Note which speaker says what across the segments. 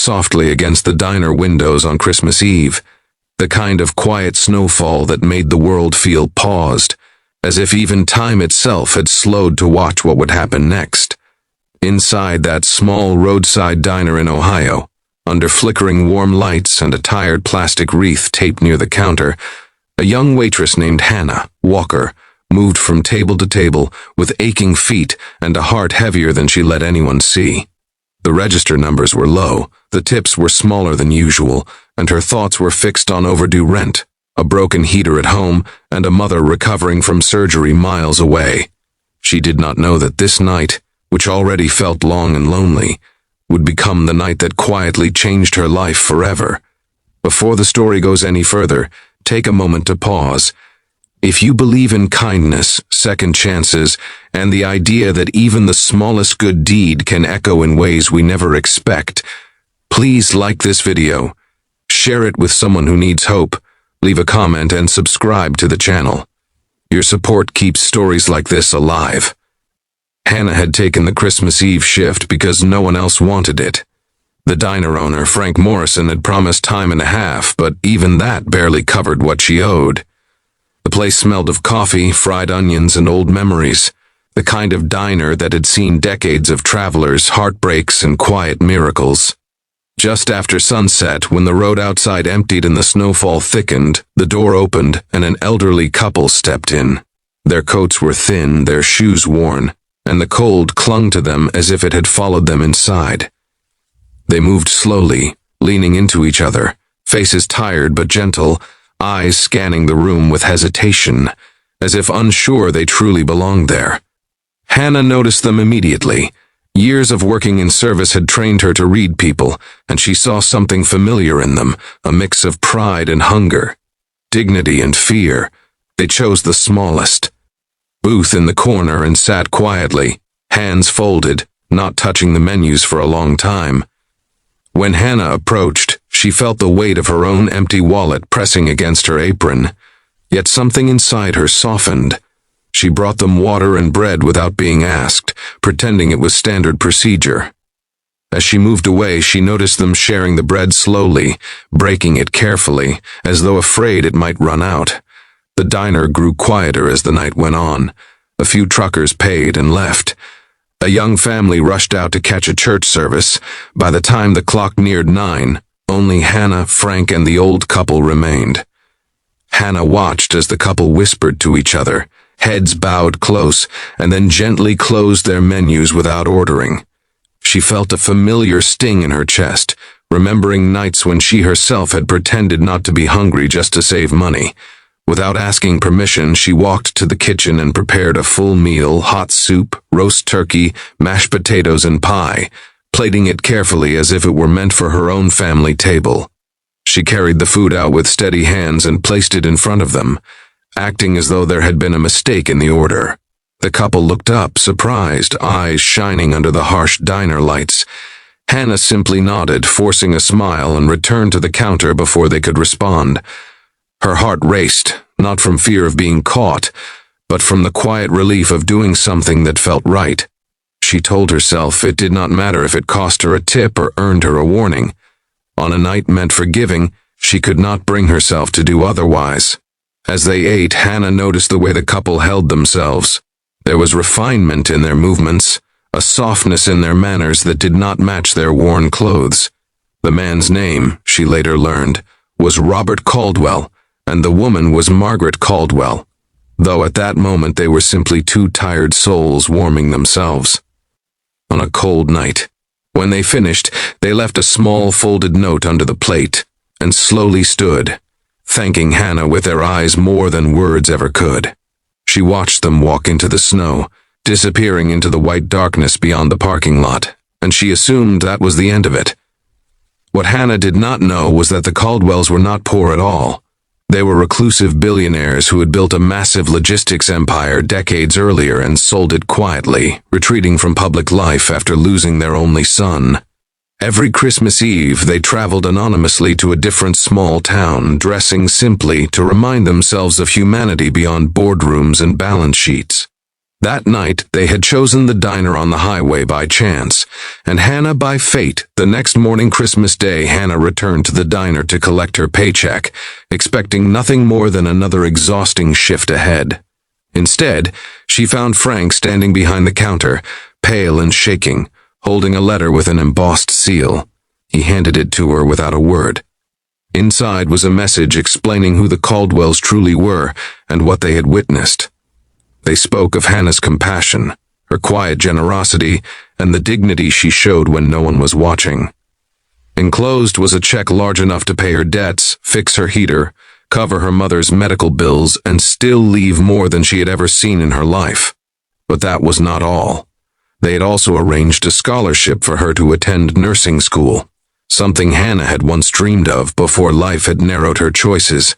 Speaker 1: softly against the diner windows on Christmas Eve, the kind of quiet snowfall that made the world feel paused, as if even time itself had slowed to watch what would happen next. Inside that small roadside diner in Ohio, under flickering warm lights and a tired plastic wreath taped near the counter, a young waitress named Hannah Walker moved from table to table with aching feet and a heart heavier than she let anyone see. The register numbers were low, the tips were smaller than usual, and her thoughts were fixed on overdue rent, a broken heater at home, and a mother recovering from surgery miles away. She did not know that this night, which already felt long and lonely, would become the night that quietly changed her life forever. Before the story goes any further, take a moment to pause. If you believe in kindness, second chances, and the idea that even the smallest good deed can echo in ways we never expect, please like this video, share it with someone who needs hope, leave a comment, and subscribe to the channel. Your support keeps stories like this alive. Hannah had taken the Christmas Eve shift because no one else wanted it. The diner owner, Frank Morrison, had promised time and a half, but even that barely covered what she owed. The place smelled of coffee, fried onions, and old memories, the kind of diner that had seen decades of travelers, heartbreaks, and quiet miracles. Just after sunset, when the road outside emptied and the snowfall thickened, the door opened and an elderly couple stepped in. Their coats were thin, their shoes worn, and the cold clung to them as if it had followed them inside. They moved slowly, leaning into each other, faces tired but gentle, eyes scanning the room with hesitation, as if unsure they truly belonged there. Hannah noticed them immediately. Years of working in service had trained her to read people, and she saw something familiar in them, a mix of pride and hunger, dignity and fear. They chose the smallest booth in the corner and sat quietly, hands folded, not touching the menus for a long time. When Hannah approached, she felt the weight of her own empty wallet pressing against her apron, yet something inside her softened. She brought them water and bread without being asked, pretending it was standard procedure. As she moved away, she noticed them sharing the bread slowly, breaking it carefully, as though afraid it might run out. The diner grew quieter as the night went on. A few truckers paid and left. A young family rushed out to catch a church service. By the time the clock neared 9, only Hannah, Frank, and the old couple remained. Hannah watched as the couple whispered to each other, heads bowed close, and then gently closed their menus without ordering. She felt a familiar sting in her chest, remembering nights when she herself had pretended not to be hungry just to save money. Without asking permission, she walked to the kitchen and prepared a full meal, hot soup, roast turkey, mashed potatoes, and pie, plating it carefully as if it were meant for her own family table. She carried the food out with steady hands and placed it in front of them, acting as though there had been a mistake in the order. The couple looked up, surprised, eyes shining under the harsh diner lights. Hannah simply nodded, forcing a smile, and returned to the counter before they could respond. Her heart raced, not from fear of being caught, but from the quiet relief of doing something that felt right. She told herself it did not matter if it cost her a tip or earned her a warning. On a night meant for giving, she could not bring herself to do otherwise. As they ate, Hannah noticed the way the couple held themselves. There was refinement in their movements, a softness in their manners that did not match their worn clothes. The man's name, she later learned, was Robert Caldwell, and the woman was Margaret Caldwell, though at that moment they were simply two tired souls warming themselves. On a cold night, when they finished, they left a small folded note under the plate, and slowly stood, thanking Hannah with their eyes more than words ever could. She watched them walk into the snow, disappearing into the white darkness beyond the parking lot, and she assumed that was the end of it. What Hannah did not know was that the Caldwells were not poor at all. They were reclusive billionaires who had built a massive logistics empire decades earlier and sold it quietly, retreating from public life after losing their only son. Every Christmas Eve, they traveled anonymously to a different small town, dressing simply to remind themselves of humanity beyond boardrooms and balance sheets. That night, they had chosen the diner on the highway by chance, and Hannah by fate. The next morning, Christmas Day, Hannah returned to the diner to collect her paycheck, expecting nothing more than another exhausting shift ahead. Instead, she found Frank standing behind the counter, pale and shaking, holding a letter with an embossed seal. He handed it to her without a word. Inside was a message explaining who the Caldwells truly were and what they had witnessed. They spoke of Hannah's compassion, her quiet generosity, and the dignity she showed when no one was watching. Enclosed was a check large enough to pay her debts, fix her heater, cover her mother's medical bills, and still leave more than she had ever seen in her life. But that was not all. They had also arranged a scholarship for her to attend nursing school, something Hannah had once dreamed of before life had narrowed her choices.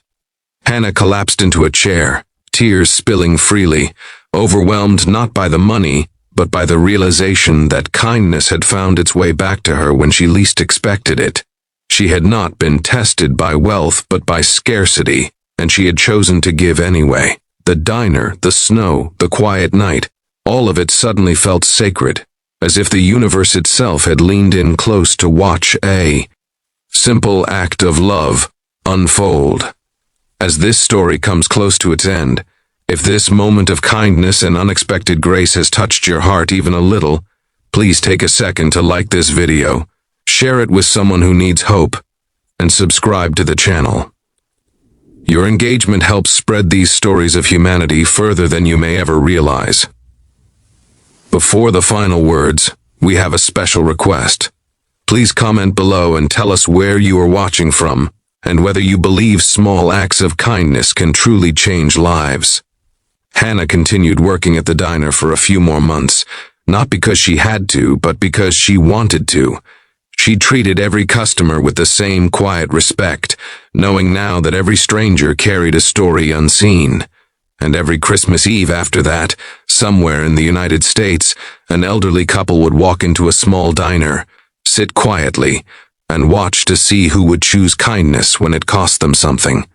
Speaker 1: Hannah collapsed into a chair, tears spilling freely, overwhelmed not by the money, but by the realization that kindness had found its way back to her when she least expected it. She had not been tested by wealth but by scarcity, and she had chosen to give anyway. The diner, the snow, the quiet night, all of it suddenly felt sacred, as if the universe itself had leaned in close to watch a simple act of love unfold. As this story comes close to its end, if this moment of kindness and unexpected grace has touched your heart even a little, please take a second to like this video, share it with someone who needs hope, and subscribe to the channel. Your engagement helps spread these stories of humanity further than you may ever realize. Before the final words, we have a special request. Please comment below and tell us where you are watching from, and whether you believe small acts of kindness can truly change lives. Hannah continued working at the diner for a few more months, not because she had to, but because she wanted to. She treated every customer with the same quiet respect, knowing now that every stranger carried a story unseen. And every Christmas Eve after that, somewhere in the United States, an elderly couple would walk into a small diner, sit quietly, and watch to see who would choose kindness when it cost them something.